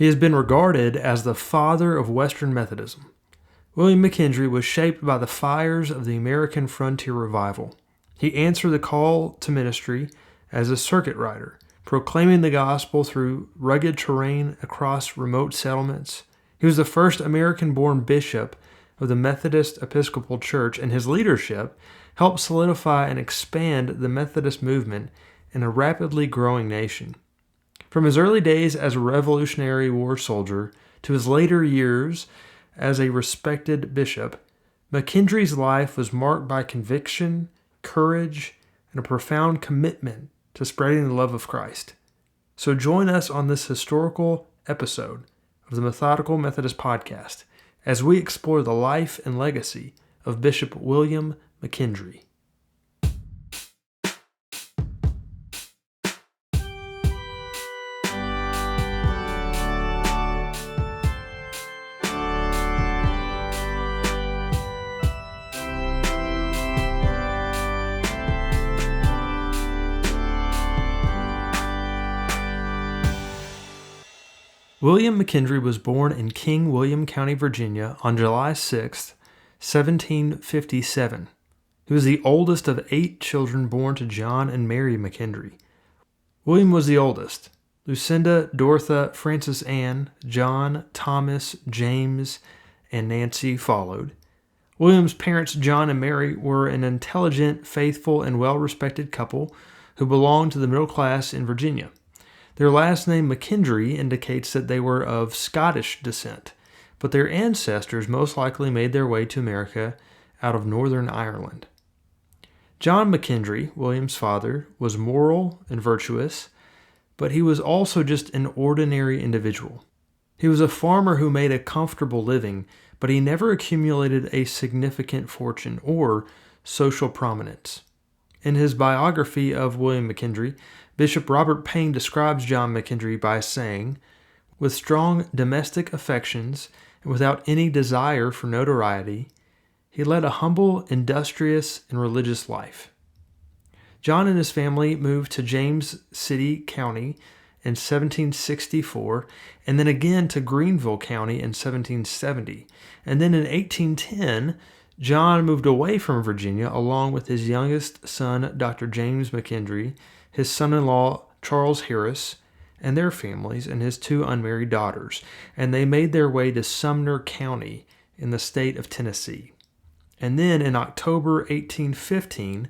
He has been regarded as the father of Western Methodism. William McKendree was shaped by the fires of the American frontier revival. He answered the call to ministry as a circuit rider, proclaiming the gospel through rugged terrain across remote settlements. He was the first American-born bishop of the Methodist Episcopal Church, and his leadership helped solidify and expand the Methodist movement in a rapidly growing nation. From his early days as a Revolutionary War soldier to his later years as a respected bishop, McKendree's life was marked by conviction, courage, and a profound commitment to spreading the love of Christ. So join us on this historical episode of the Methodical Methodist Podcast as we explore the life and legacy of Bishop William McKendree. William McKendree was born in King William County, Virginia on July 6, 1757. He was the oldest of 8 children born to John and Mary McKendree. William was the oldest. Lucinda, Dorotha, Frances Ann, John, Thomas, James, and Nancy followed. William's parents, John and Mary, were an intelligent, faithful, and well-respected couple who belonged to the middle class in Virginia. Their last name, McKendree, indicates that they were of Scottish descent, but their ancestors most likely made their way to America out of Northern Ireland. John McKendree, William's father, was moral and virtuous, but he was also just an ordinary individual. He was a farmer who made a comfortable living, but he never accumulated a significant fortune or social prominence. In his biography of William McKendree, Bishop Robert Payne describes John McKendree by saying, "With strong domestic affections and without any desire for notoriety, he led a humble, industrious, and religious life." John and his family moved to James City County in 1764, and then again to Greenville County in 1770. And then in 1810, John moved away from Virginia along with his youngest son, Dr. James McKendree, his son-in-law, Charles Harris, and their families, and his 2 unmarried daughters, and they made their way to Sumner County in the state of Tennessee. And then in October 1815,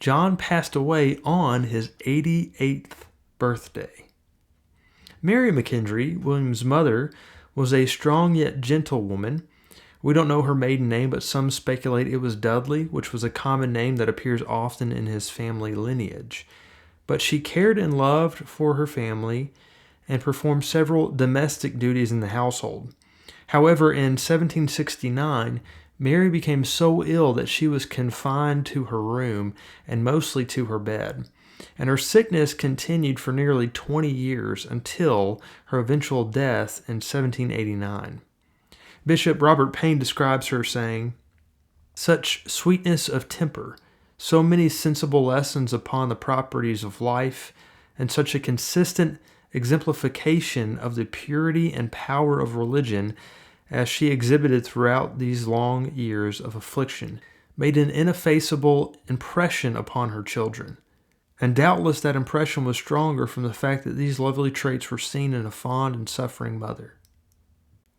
John passed away on his 88th birthday. Mary McKendree, William's mother, was a strong yet gentle woman. We don't know her maiden name, but some speculate it was Dudley, which was a common name that appears often in his family lineage. But she cared and loved for her family and performed several domestic duties in the household. However, in 1769, Mary became so ill that she was confined to her room and mostly to her bed. And her sickness continued for nearly 20 years until her eventual death in 1789. Bishop Robert Payne describes her saying, "Such sweetness of temper, so many sensible lessons upon the properties of life, and such a consistent exemplification of the purity and power of religion as she exhibited throughout these long years of affliction, made an ineffaceable impression upon her children." And doubtless that impression was stronger from the fact that these lovely traits were seen in a fond and suffering mother.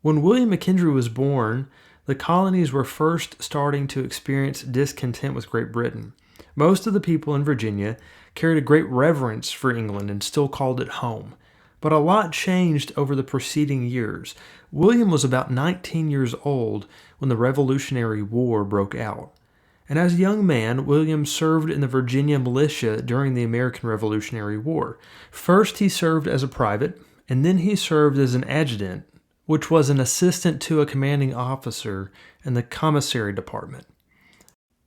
When William McKendree was born, the colonies were first starting to experience discontent with Great Britain. Most of the people in Virginia carried a great reverence for England and still called it home. But a lot changed over the preceding years. William was about 19 years old when the Revolutionary War broke out. And as a young man, William served in the Virginia militia during the American Revolutionary War. First, he served as a private, and then he served as an adjutant, which was an assistant to a commanding officer in the commissary department.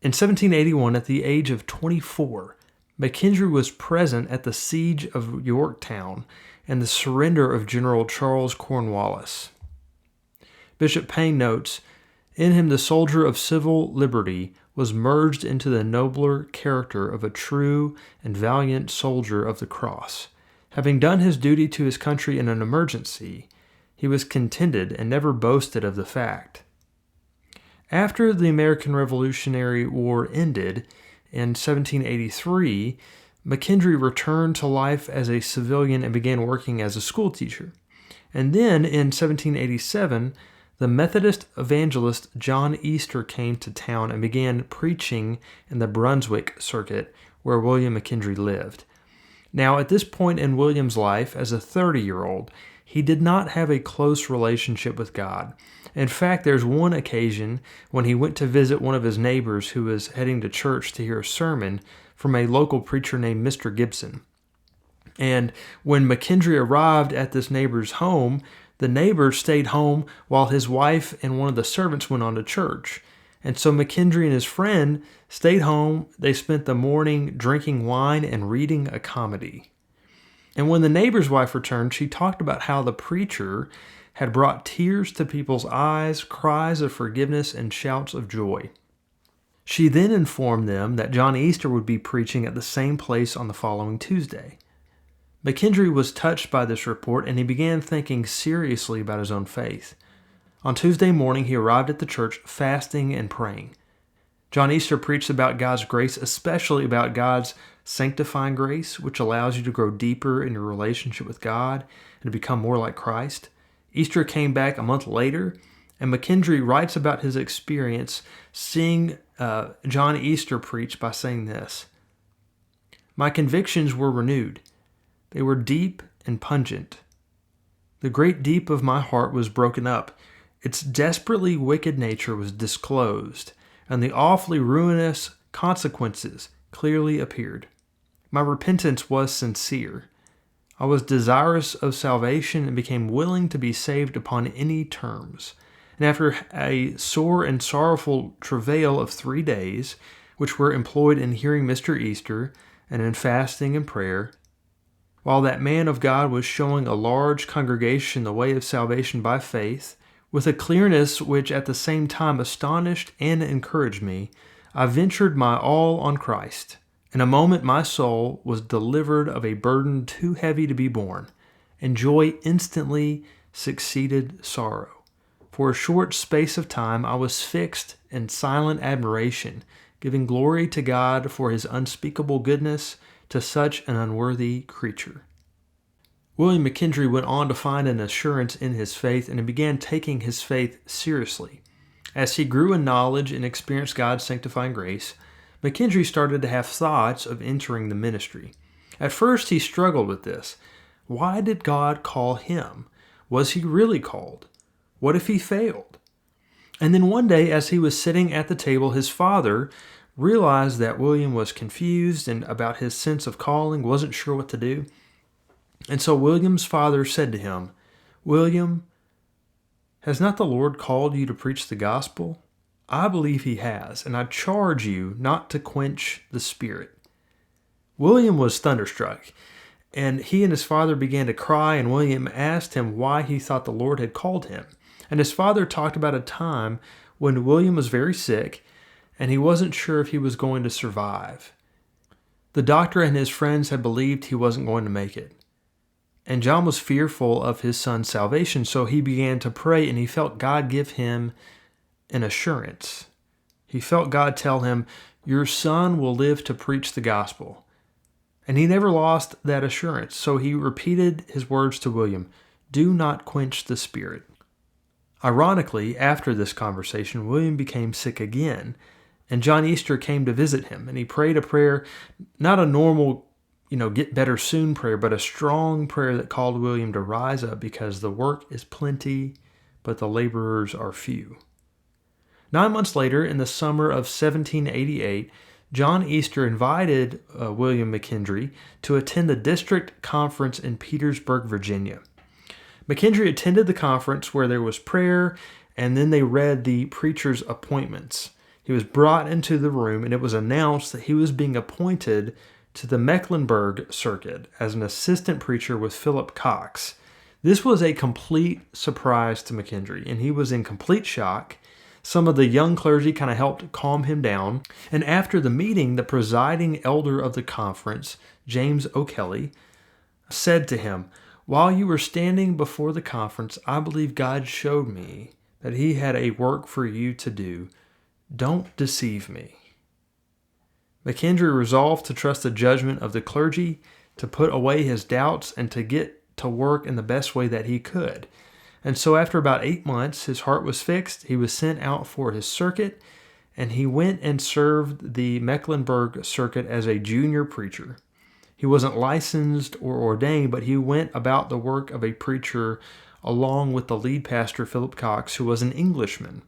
In 1781, at the age of 24, McKendree was present at the siege of Yorktown and the surrender of General Charles Cornwallis. Bishop Payne notes, "In him the soldier of civil liberty was merged into the nobler character of a true and valiant soldier of the cross. Having done his duty to his country in an emergency, He was contented and never boasted of the fact. After the American Revolutionary War ended in 1783, McKendree returned to life as a civilian and began working as a schoolteacher. And then in 1787, the Methodist evangelist John Easter came to town and began preaching in the Brunswick circuit where William McKendree lived. Now, at this point in William's life, as a 30-year-old, he did not have a close relationship with God. In fact, there's one occasion when he went to visit one of his neighbors who was heading to church to hear a sermon from a local preacher named Mr. Gibson. And when McKendree arrived at this neighbor's home, the neighbor stayed home while his wife and one of the servants went on to church. And so McKendree and his friend stayed home. They spent the morning drinking wine and reading a comedy. And when the neighbor's wife returned, she talked about how the preacher had brought tears to people's eyes, cries of forgiveness, and shouts of joy. She then informed them that John Easter would be preaching at the same place on the following Tuesday. McKendree was touched by this report, and he began thinking seriously about his own faith. On Tuesday morning, he arrived at the church fasting and praying. John Easter preached about God's grace, especially about God's sanctifying grace, which allows you to grow deeper in your relationship with God and to become more like Christ. Easter came back a month later, and McKendree writes about his experience seeing John Easter preach by saying this: "My convictions were renewed. They were deep and pungent. The great deep of my heart was broken up. Its desperately wicked nature was disclosed, and the awfully ruinous consequences clearly appeared. My repentance was sincere. I was desirous of salvation and became willing to be saved upon any terms. And after a sore and sorrowful travail of 3 days, which were employed in hearing Mr. Easter and in fasting and prayer, while that man of God was showing a large congregation the way of salvation by faith, with a clearness which at the same time astonished and encouraged me, I ventured my all on Christ. In a moment my soul was delivered of a burden too heavy to be borne, and joy instantly succeeded sorrow. For a short space of time I was fixed in silent admiration, giving glory to God for his unspeakable goodness to such an unworthy creature." William McKendree went on to find an assurance in his faith, and he began taking his faith seriously. As he grew in knowledge and experienced God's sanctifying grace, McKendree started to have thoughts of entering the ministry. At first he struggled with this. Why did God call him? Was he really called? What if he failed? And then one day, as he was sitting at the table, his father realized that William was confused and about his sense of calling, wasn't sure what to do. And so William's father said to him, "William, has not the Lord called you to preach the gospel? I believe he has, and I charge you not to quench the Spirit." William was thunderstruck, and he and his father began to cry, and William asked him why he thought the Lord had called him. And his father talked about a time when William was very sick, and he wasn't sure if he was going to survive. The doctor and his friends had believed he wasn't going to make it. And John was fearful of his son's salvation, so he began to pray, and he felt God give him an assurance. He felt God tell him, "Your son will live to preach the gospel." And he never lost that assurance, so he repeated his words to William, "Do not quench the Spirit." Ironically, after this conversation, William became sick again, and John Easter came to visit him, and he prayed a prayer, not a normal, get better soon prayer, but a strong prayer that called William to rise up because the work is plenty, but the laborers are few. 9 months later, in the summer of 1788, John Easter invited William McKendree to attend the district conference in Petersburg, Virginia. McKendree attended the conference where there was prayer, and then they read the preacher's appointments. He was brought into the room, and it was announced that he was being appointed to the Mecklenburg circuit as an assistant preacher with Philip Cox. This was a complete surprise to McKendree, and he was in complete shock. Some of the young clergy kind of helped calm him down. And after the meeting, the presiding elder of the conference, James O'Kelly, said to him, While you were standing before the conference, I believe God showed me that He had a work for you to do. Don't deceive me." McKendree resolved to trust the judgment of the clergy, to put away his doubts, and to get to work in the best way that he could. And so after about 8 months, his heart was fixed. He was sent out for his circuit, and he went and served the Mecklenburg circuit as a junior preacher. He wasn't licensed or ordained, but he went about the work of a preacher along with the lead pastor, Philip Cox, who was an Englishman.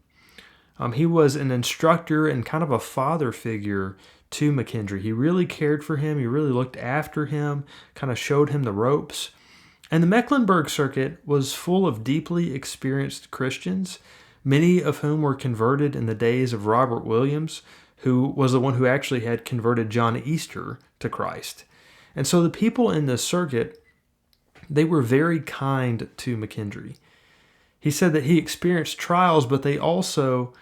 He was an instructor and kind of a father figure to McKendree. He really cared for him. He really looked after him, kind of showed him the ropes. And the Mecklenburg circuit was full of deeply experienced Christians, many of whom were converted in the days of Robert Williams, who was the one who actually had converted John Easter to Christ. And so the people in the circuit, they were very kind to McKendree. He said that he experienced trials, but they also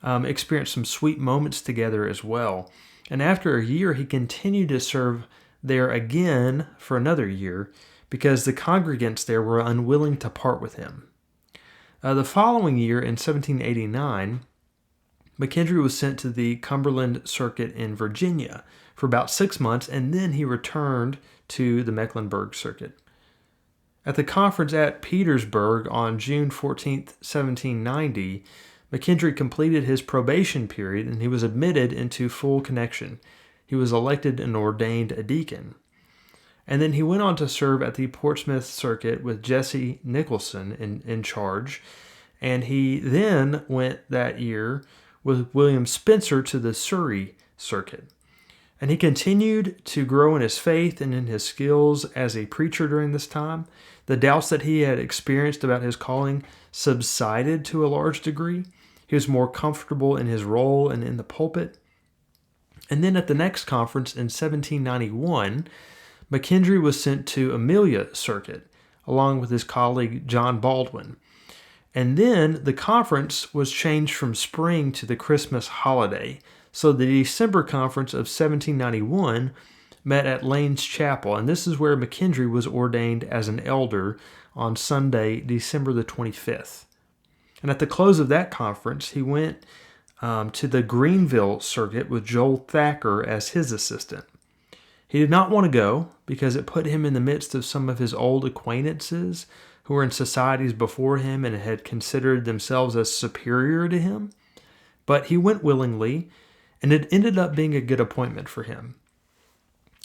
experienced some sweet moments together as well. And after a year, he continued to serve there again for another year because the congregants there were unwilling to part with him. The following year, in 1789, McKendree was sent to the Cumberland Circuit in Virginia for about 6 months, and then he returned to the Mecklenburg Circuit. At the conference at Petersburg on June 14, 1790, McKendree completed his probation period and he was admitted into full connection. He was elected and ordained a deacon. And then he went on to serve at the Portsmouth Circuit with Jesse Nicholson in charge. And he then went that year with William Spencer to the Surrey Circuit. And he continued to grow in his faith and in his skills as a preacher during this time. The doubts that he had experienced about his calling subsided to a large degree. He was more comfortable in his role and in the pulpit. And then at the next conference in 1791, McKendree was sent to Amelia Circuit, along with his colleague John Baldwin. And then the conference was changed from spring to the Christmas holiday. So the December conference of 1791 met at Lane's Chapel, and this is where McKendree was ordained as an elder on Sunday, December the 25th. And at the close of that conference, he went to the Greenville Circuit with Joel Thacker as his assistant. He did not want to go because it put him in the midst of some of his old acquaintances who were in societies before him and had considered themselves as superior to him. But he went willingly, and it ended up being a good appointment for him.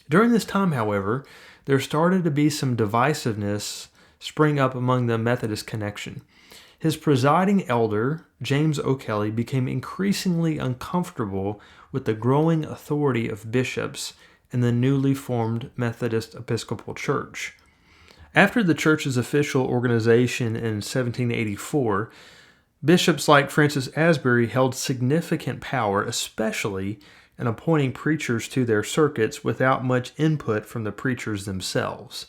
During this time, however, there started to be some divisiveness spring up among the Methodist connection. His presiding elder, James O'Kelly, became increasingly uncomfortable with the growing authority of bishops in the newly formed Methodist Episcopal Church. After the church's official organization in 1784, bishops like Francis Asbury held significant power, especially in appointing preachers to their circuits without much input from the preachers themselves.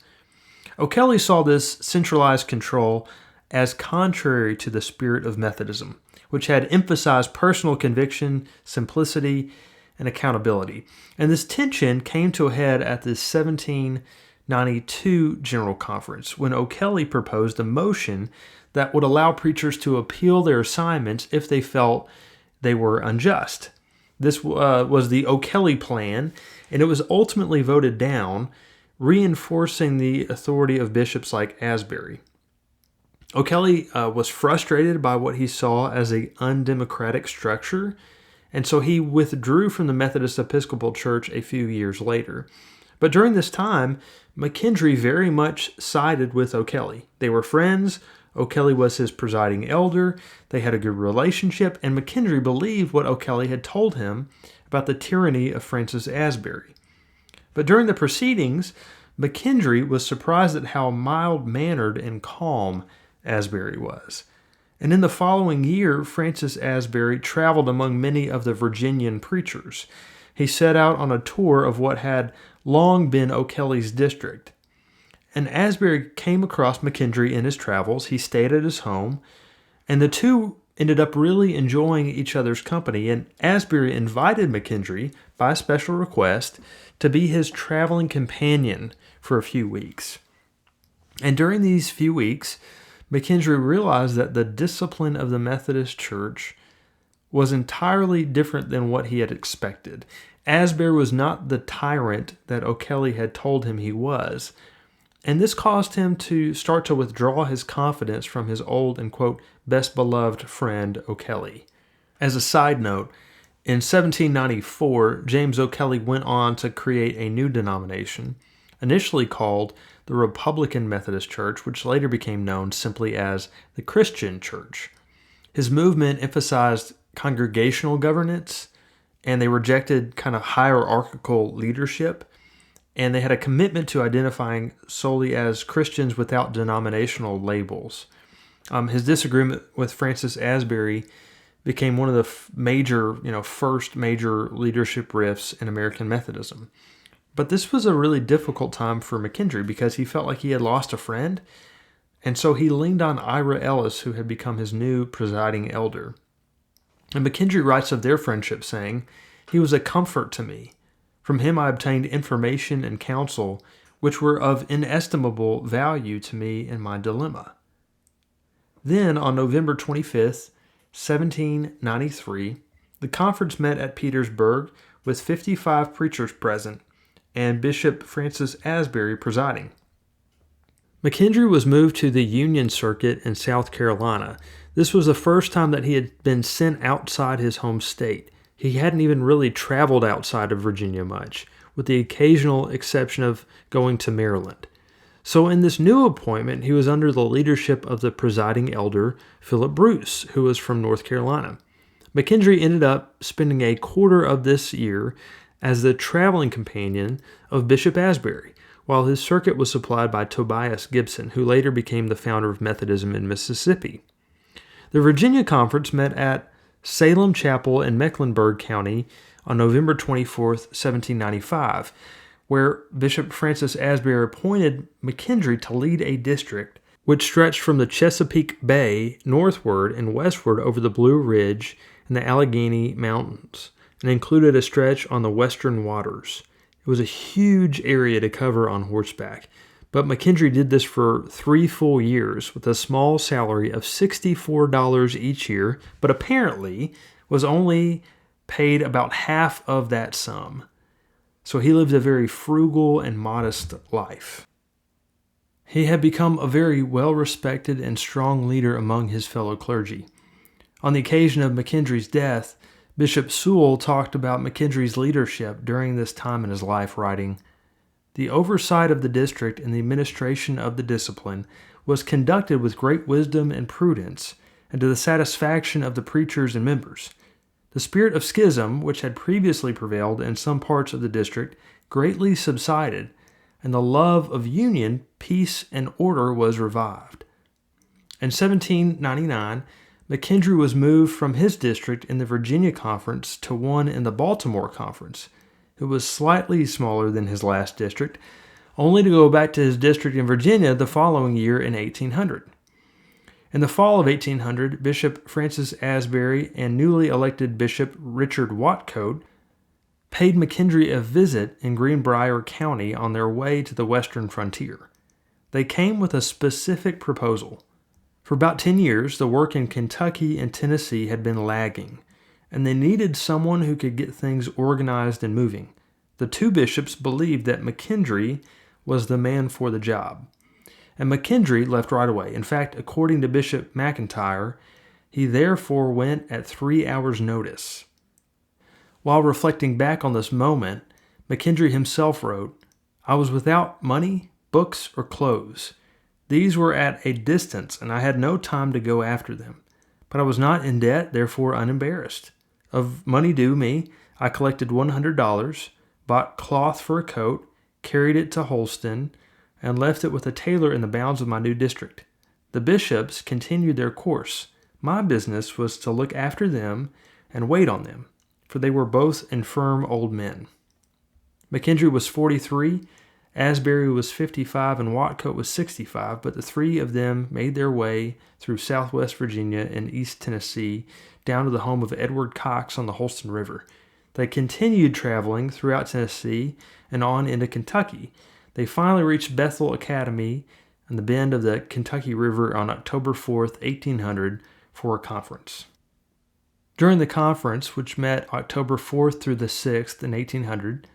O'Kelly saw this centralized control as contrary to the spirit of Methodism, which had emphasized personal conviction, simplicity, and accountability. And this tension came to a head at the 1792 General Conference when O'Kelly proposed a motion that would allow preachers to appeal their assignments if they felt they were unjust. This was the O'Kelly plan, and it was ultimately voted down, reinforcing the authority of bishops like Asbury. O'Kelly was frustrated by what he saw as an undemocratic structure, and so he withdrew from the Methodist Episcopal Church a few years later. But during this time, McKendree very much sided with O'Kelly. They were friends. O'Kelly was his presiding elder. They had a good relationship, and McKendree believed what O'Kelly had told him about the tyranny of Francis Asbury. But during the proceedings, McKendree was surprised at how mild-mannered and calm Asbury was. And in the following year, Francis Asbury traveled among many of the Virginian preachers. He set out on a tour of what had long been O'Kelly's district. And Asbury came across McKendree in his travels. He stayed at his home, and the two ended up really enjoying each other's company. And Asbury invited McKendree, by special request, to be his traveling companion for a few weeks. And during these few weeks, McKendree realized that the discipline of the Methodist Church was entirely different than what he had expected. Asbury was not the tyrant that O'Kelly had told him he was, and this caused him to start to withdraw his confidence from his old and, quote, best beloved friend O'Kelly. As a side note, in 1794, James O'Kelly went on to create a new denomination, initially called the Republican Methodist Church, which later became known simply as the Christian Church. His movement emphasized congregational governance, and they rejected kind of hierarchical leadership, and they had a commitment to identifying solely as Christians without denominational labels. His disagreement with Francis Asbury became one of the first major leadership rifts in American Methodism. But this was a really difficult time for McKendree because he felt like he had lost a friend, and so he leaned on Ira Ellis, who had become his new presiding elder. And McKendree writes of their friendship, saying, "He was a comfort to me. From him I obtained information and counsel which were of inestimable value to me in my dilemma." Then, on November 25th, 1793, the conference met at Petersburg with 55 preachers present and Bishop Francis Asbury presiding. McKendree was moved to the Union Circuit in South Carolina. This was the first time that he had been sent outside his home state. He hadn't even really traveled outside of Virginia much, with the occasional exception of going to Maryland. So in this new appointment, he was under the leadership of the presiding elder, Philip Bruce, who was from North Carolina. McKendree ended up spending a quarter of this year as the traveling companion of Bishop Asbury, while his circuit was supplied by Tobias Gibson, who later became the founder of Methodism in Mississippi. The Virginia Conference met at Salem Chapel in Mecklenburg County on November 24th, 1795, where Bishop Francis Asbury appointed McKendree to lead a district which stretched from the Chesapeake Bay northward and westward over the Blue Ridge and the Allegheny Mountains, and included a stretch on the Western Waters. It was a huge area to cover on horseback, but McKendree did this for 3 full years with a small salary of $64 each year, but apparently was only paid about half of that sum. So he lived a very frugal and modest life. He had become a very well-respected and strong leader among his fellow clergy. On the occasion of McKendree's death, Bishop Sewell talked about McKendree's leadership during this time in his life, writing, "The oversight of the district and the administration of the discipline was conducted with great wisdom and prudence, and to the satisfaction of the preachers and members. The spirit of schism, which had previously prevailed in some parts of the district, greatly subsided, and the love of union, peace, and order was revived." In 1799, McKendree was moved from his district in the Virginia Conference to one in the Baltimore Conference. It was slightly smaller than his last district, only to go back to his district in Virginia the following year in 1800. In the fall of 1800, Bishop Francis Asbury and newly elected Bishop Richard Watcote paid McKendree a visit in Greenbrier County on their way to the western frontier. They came with a specific proposal. For about 10 years, the work in Kentucky and Tennessee had been lagging, and they needed someone who could get things organized and moving. The two bishops believed that McKendree was the man for the job, and McKendree left right away. In fact, according to Bishop McIntyre, he therefore went at 3 hours' notice. While reflecting back on this moment, McKendree himself wrote, "I was without money, books, or clothes. These were at a distance, and I had no time to go after them. But I was not in debt, therefore unembarrassed. Of money due me, I collected $100, bought cloth for a coat, carried it to Holston, and left it with a tailor in the bounds of my new district. The bishops continued their course. My business was to look after them and wait on them, for they were both infirm old men." McKendree was 43, Asbury was 55, and Watcote was 65, but the three of them made their way through southwest Virginia and east Tennessee down to the home of Edward Cox on the Holston River. They continued traveling throughout Tennessee and on into Kentucky. They finally reached Bethel Academy in the bend of the Kentucky River on October 4th, 1800, for a conference. During the conference, which met October 4th through the 6th in 1800,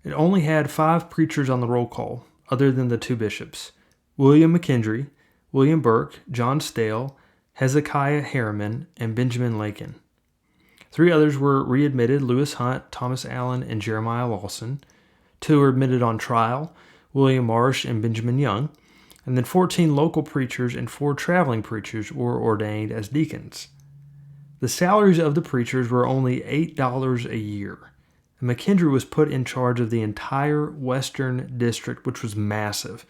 it only had 5 preachers on the roll call, other than the 2 bishops: William McKendree, William Burke, John Stale, Hezekiah Harriman, and Benjamin Lakin. 3 others were readmitted: Lewis Hunt, Thomas Allen, and Jeremiah Lawson. 2 were admitted on trial: William Marsh and Benjamin Young. And then 14 local preachers and 4 traveling preachers were ordained as deacons. The salaries of the preachers were only $8 a year. And McKendree was put in charge of the entire Western District, which was massive.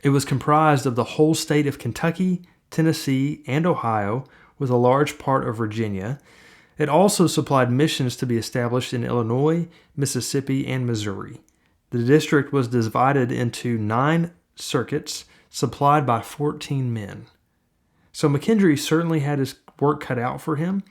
It was comprised of the whole state of Kentucky, Tennessee, and Ohio, with a large part of Virginia. It also supplied missions to be established in Illinois, Mississippi, and Missouri. The district was divided into 9 circuits, supplied by 14 men. So McKendree certainly had his work cut out for him,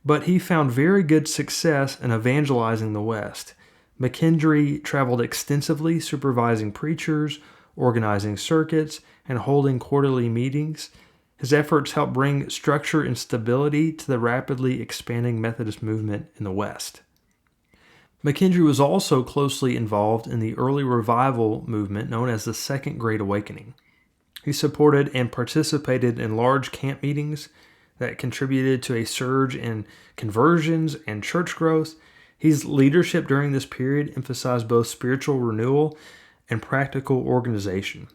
but he found very good success in evangelizing the West. McKendree traveled extensively, supervising preachers, organizing circuits, and holding quarterly meetings. His efforts helped bring structure and stability to the rapidly expanding Methodist movement in the West. McKendree was also closely involved in the early revival movement known as the Second Great Awakening. He supported and participated in large camp meetings that contributed to a surge in conversions and church growth. His leadership during this period emphasized both spiritual renewal and practical organization.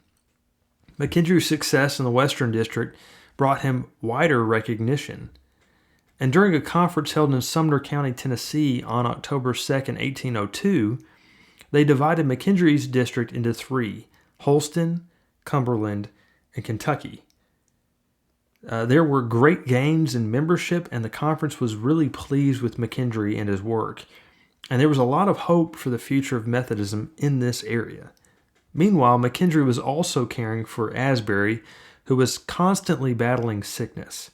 McKendree's success in the Western District brought him wider recognition. And during a conference held in Sumner County, Tennessee on October 2nd, 1802, they divided McKendree's district into 3: Holston, Cumberland, and Kentucky. There were great gains in membership, and the conference was really pleased with McKendree and his work. And there was a lot of hope for the future of Methodism in this area. Meanwhile, McKendree was also caring for Asbury, who was constantly battling sickness.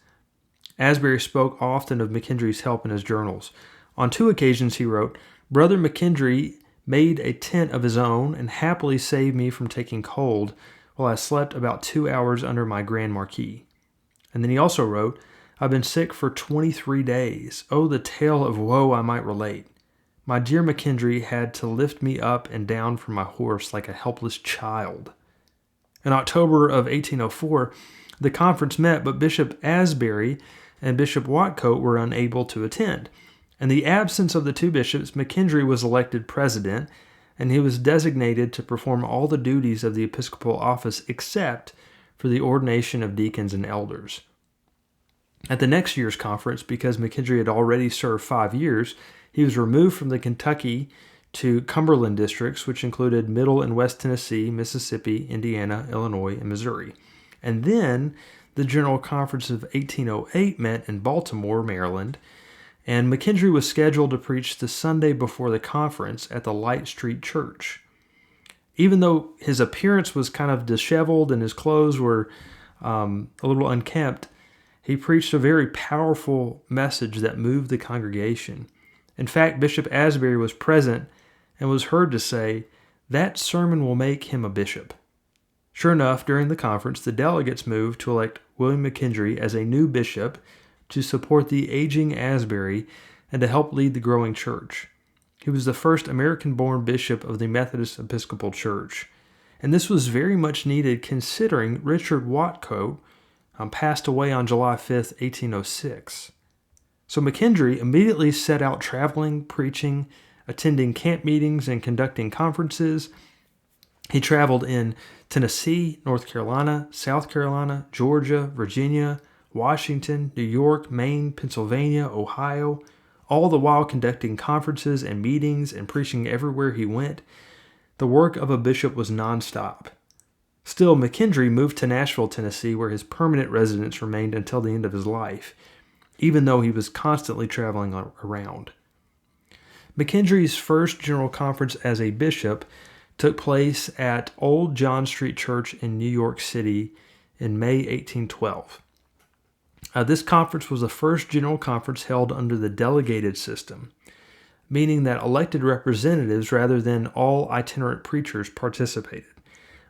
Asbury spoke often of McKendree's help in his journals. On 2 occasions he wrote, "Brother McKendree made a tent of his own and happily saved me from taking cold while I slept about 2 hours under my grand marquee." And then he also wrote, "I've been sick for 23 days. Oh, the tale of woe I might relate. My dear McKendree had to lift me up and down from my horse like a helpless child." In October of 1804, the conference met, but Bishop Asbury and Bishop Watcoat were unable to attend. In the absence of the 2 bishops, McKendree was elected president, and he was designated to perform all the duties of the episcopal office except for the ordination of deacons and elders. At the next year's conference, because McKendree had already served 5 years, he was removed from the Kentucky to Cumberland districts, which included Middle and West Tennessee, Mississippi, Indiana, Illinois, and Missouri. And then the General Conference of 1808 met in Baltimore, Maryland, and McKendree was scheduled to preach the Sunday before the conference at the Light Street Church. Even though his appearance was kind of disheveled and his clothes were a little unkempt, he preached a very powerful message that moved the congregation. In fact, Bishop Asbury was present and was heard to say, "That sermon will make him a bishop." Sure enough, during the conference, the delegates moved to elect William McKendree as a new bishop to support the aging Asbury and to help lead the growing church. He was the first American-born bishop of the Methodist Episcopal Church, and this was very much needed considering Richard Watcoat passed away on July 5th, 1806. So McKendree immediately set out traveling, preaching, attending camp meetings, and conducting conferences. He traveled in Tennessee, North Carolina, South Carolina, Georgia, Virginia, Washington, New York, Maine, Pennsylvania, Ohio, all the while conducting conferences and meetings and preaching everywhere he went. The work of a bishop was nonstop. Still, McKendree moved to Nashville, Tennessee, where his permanent residence remained until the end of his life, even though he was constantly traveling around. McKendree's first general conference as a bishop took place at Old John Street Church in New York City in May 1812. This conference was the first general conference held under the delegated system, meaning that elected representatives rather than all itinerant preachers participated.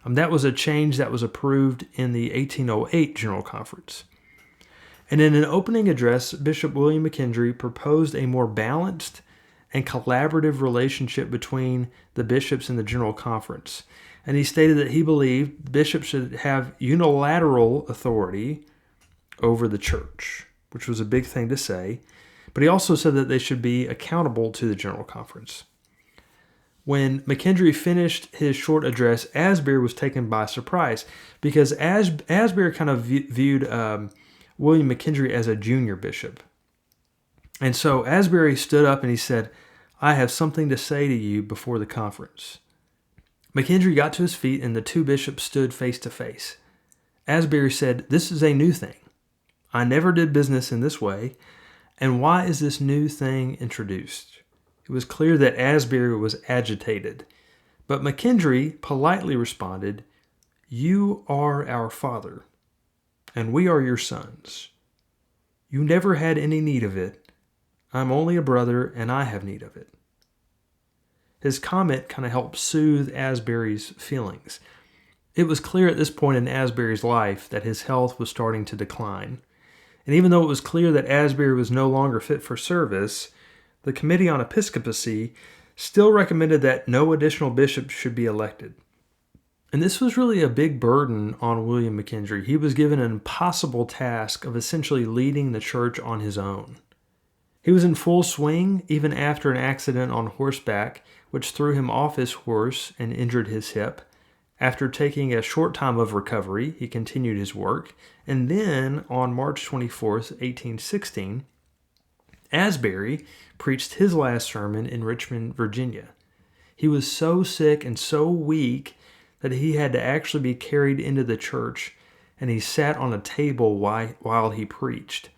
That was a change that was approved in the 1808 General Conference. And in an opening address, Bishop William McKendree proposed a more balanced and collaborative relationship between the bishops and the General Conference. And he stated that he believed bishops should have unilateral authority over the church, which was a big thing to say. But he also said that they should be accountable to the General Conference. When McKendree finished his short address, Asbury was taken by surprise because Asbury kind of viewed William McKendree as a junior bishop. And so Asbury stood up and he said, "I have something to say to you before the conference." McKendree got to his feet and the two bishops stood face to face. Asbury said, "This is a new thing. I never did business in this way. And why is this new thing introduced?" It was clear that Asbury was agitated. But McKendree politely responded, "You are our father, and we are your sons. You never had any need of it. I'm only a brother, and I have need of it." His comment kind of helped soothe Asbury's feelings. It was clear at this point in Asbury's life that his health was starting to decline. And even though it was clear that Asbury was no longer fit for service, the Committee on Episcopacy still recommended that no additional bishops should be elected. And this was really a big burden on William McKendree. He was given an impossible task of essentially leading the church on his own. He was in full swing even after an accident on horseback, which threw him off his horse and injured his hip. After taking a short time of recovery, he continued his work. And then, on March 24th, 1816, Asbury preached his last sermon in Richmond, Virginia. He was so sick and so weak that he had to actually be carried into the church, and he sat on a table while he preached.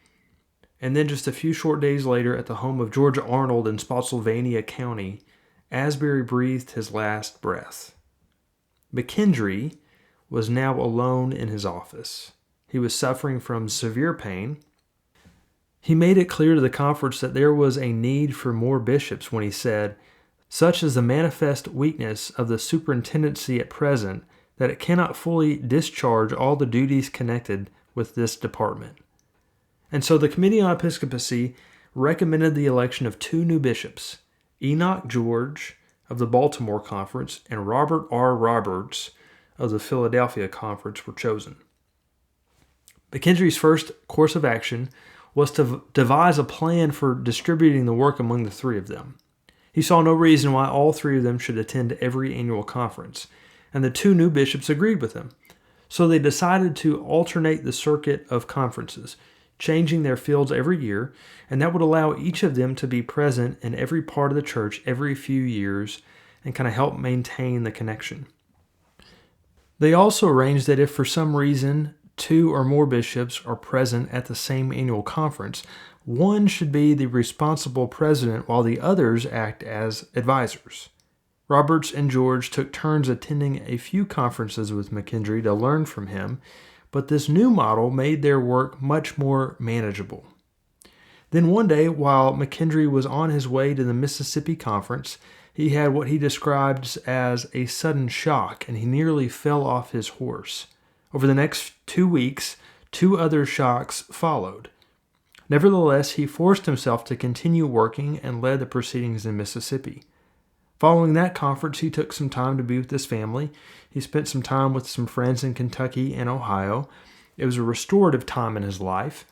And then just a few short days later, at the home of George Arnold in Spotsylvania County, Asbury breathed his last breath. McKendree was now alone in his office. He was suffering from severe pain. He made it clear to the conference that there was a need for more bishops when he said, "Such is the manifest weakness of the superintendency at present that it cannot fully discharge all the duties connected with this department." And so the Committee on Episcopacy recommended the election of two new bishops, Enoch George of the Baltimore Conference and Robert R. Roberts of the Philadelphia Conference were chosen. McKendree's first course of action was to devise a plan for distributing the work among the three of them. He saw no reason why all three of them should attend every annual conference, and the two new bishops agreed with him. So they decided to alternate the circuit of conferences, changing their fields every year, and that would allow each of them to be present in every part of the church every few years and kind of help maintain the connection. They also arranged that if for some reason two or more bishops are present at the same annual conference, one should be the responsible president while the others act as advisors. Roberts and George took turns attending a few conferences with McKendree to learn from him, but this new model made their work much more manageable. Then one day, while McKendree was on his way to the Mississippi Conference, he had what he described as a sudden shock, and he nearly fell off his horse. Over the next 2 weeks, 2 other shocks followed. Nevertheless, he forced himself to continue working and led the proceedings in Mississippi. Following that conference, he took some time to be with his family. He spent some time with some friends in Kentucky and Ohio. It was a restorative time in his life.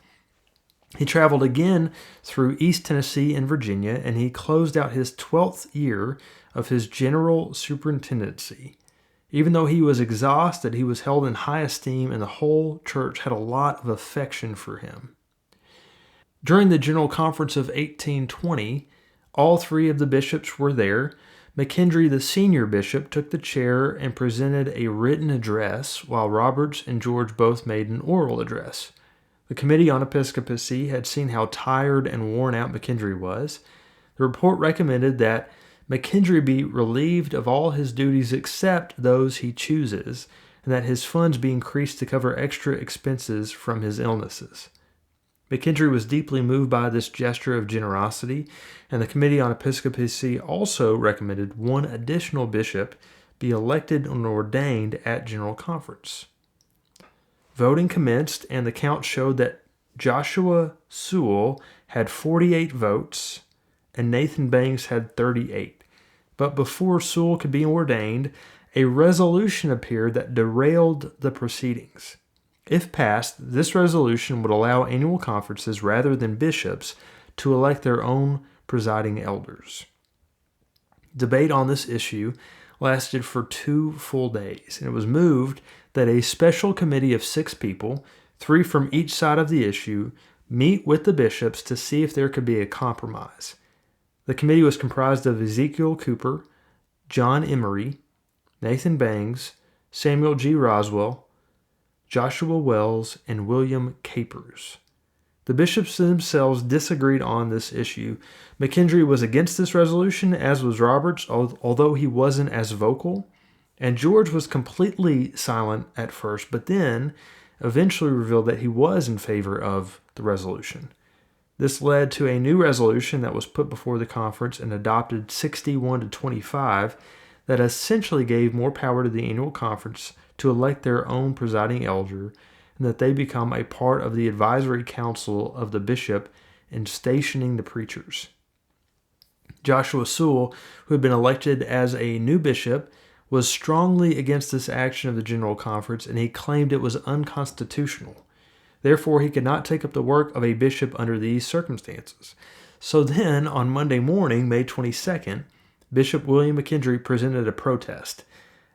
He traveled again through East Tennessee and Virginia, and he closed out his 12th year of his general superintendency. Even though he was exhausted, he was held in high esteem, and the whole church had a lot of affection for him. During the General Conference of 1820, all 3 of the bishops were there. McKendree, the senior bishop, took the chair and presented a written address, while Roberts and George both made an oral address. The Committee on Episcopacy had seen how tired and worn out McKendree was. The report recommended that McKendree be relieved of all his duties except those he chooses, and that his funds be increased to cover extra expenses from his illnesses. McKendree was deeply moved by this gesture of generosity, and the Committee on Episcopacy also recommended one additional bishop, be elected and ordained at General Conference. Voting commenced, and the count showed that Joshua Sewell had 48 votes and Nathan Banks had 38. But before Sewell could be ordained, a resolution appeared that derailed the proceedings. If passed, this resolution would allow annual conferences rather than bishops to elect their own presiding elders. Debate on this issue lasted for 2 full days, and it was moved that a special committee of 6 people, 3 from each side of the issue, meet with the bishops to see if there could be a compromise. The committee was comprised of Ezekiel Cooper, John Emery, Nathan Bangs, Samuel G. Roswell, Joshua Wells, and William Capers. The bishops themselves disagreed on this issue. McKendree was against this resolution, as was Roberts, although he wasn't as vocal. And George was completely silent at first, but then eventually revealed that he was in favor of the resolution. This led to a new resolution that was put before the conference and adopted 61-25 that essentially gave more power to the annual conference to elect their own presiding elder, and that they become a part of the advisory council of the bishop in stationing the preachers. Joshua Sewell, who had been elected as a new bishop, was strongly against this action of the General Conference, and he claimed it was unconstitutional. Therefore, he could not take up the work of a bishop under these circumstances. So then, on Monday morning, May 22nd, Bishop William McKendree presented a protest.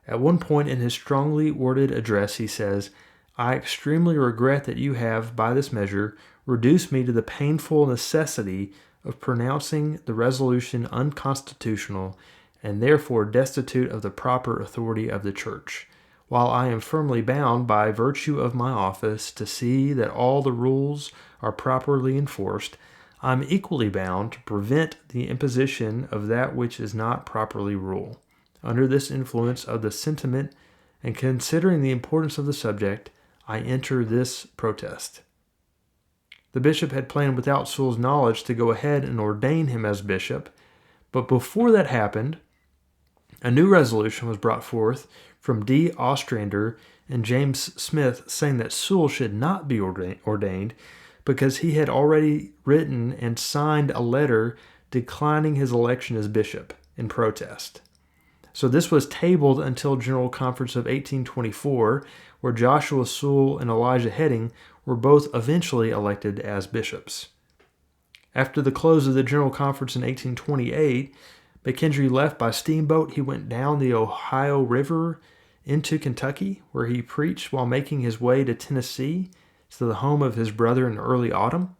At one point in his strongly worded address, he says, "I extremely regret that you have, by this measure, reduced me to the painful necessity of pronouncing the resolution unconstitutional and therefore destitute of the proper authority of the Church. While I am firmly bound by virtue of my office to see that all the rules are properly enforced, I am equally bound to prevent the imposition of that which is not properly rule. Under this influence of the sentiment and considering the importance of the subject, I enter this protest." The bishop had planned without Sewell's knowledge to go ahead and ordain him as bishop, but before that happened, a new resolution was brought forth from D. Ostrander and James Smith saying that Sewell should not be ordained because he had already written and signed a letter declining his election as bishop in protest. So this was tabled until General Conference of 1824, where Joshua Sewell and Elijah Heading were both eventually elected as bishops. After the close of the General Conference in 1828, McKendree left by steamboat. He went down the Ohio River into Kentucky, where he preached while making his way to Tennessee, to the home of his brother in early autumn.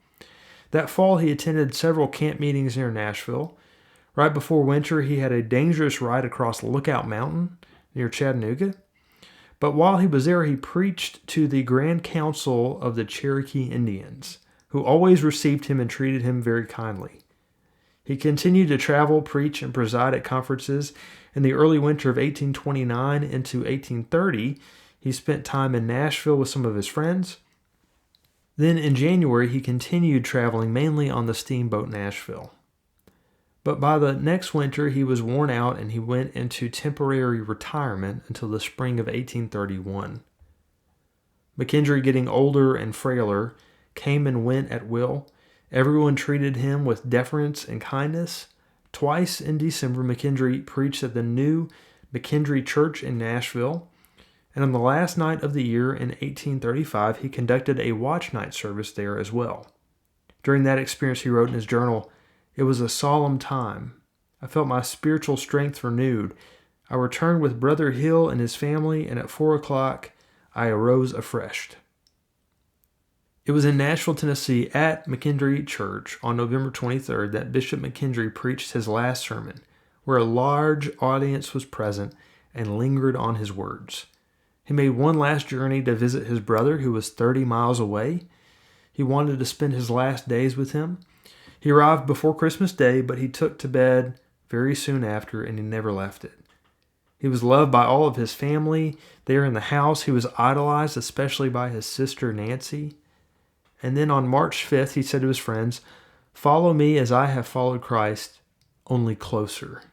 That fall, he attended several camp meetings near Nashville. Right before winter, he had a dangerous ride across Lookout Mountain near Chattanooga. But while he was there, he preached to the Grand Council of the Cherokee Indians, who always received him and treated him very kindly. He continued to travel, preach, and preside at conferences. In the early winter of 1829 into 1830, he spent time in Nashville with some of his friends. Then in January, he continued traveling mainly on the steamboat Nashville. But by the next winter, he was worn out and he went into temporary retirement until the spring of 1831. McKendree, getting older and frailer, came and went at will. Everyone treated him with deference and kindness. Twice in December, McKendree preached at the new McKendree Church in Nashville. And on the last night of the year in 1835, he conducted a watch night service there as well. During that experience, he wrote in his journal, "It was a solemn time. I felt my spiritual strength renewed. I returned with Brother Hill and his family, and at 4 o'clock, I arose afresh." It was in Nashville, Tennessee, at McKendree Church on November 23rd that Bishop McKendree preached his last sermon, where a large audience was present and lingered on his words. He made one last journey to visit his brother, who was 30 miles away. He wanted to spend his last days with him. He arrived before Christmas Day, but he took to bed very soon after, and he never left it. He was loved by all of his family there in the house. He was idolized, especially by his sister Nancy. And then on March 5th, he said to his friends, "Follow me as I have followed Christ, only closer."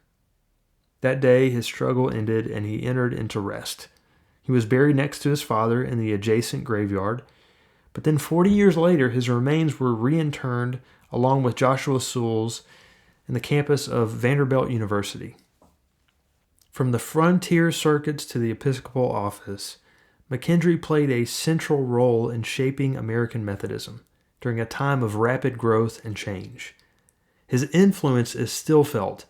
That day his struggle ended and he entered into rest. He was buried next to his father in the adjacent graveyard, but then 40 years later his remains were reinterred along with Joshua Sewell's in the campus of Vanderbilt University. From the frontier circuits to the Episcopal office, McKendree played a central role in shaping American Methodism during a time of rapid growth and change. His influence is still felt,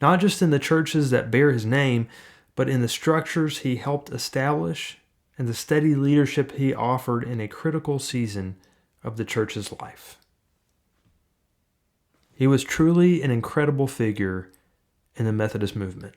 not just in the churches that bear his name, but in the structures he helped establish and the steady leadership he offered in a critical season of the church's life. He was truly an incredible figure in the Methodist movement.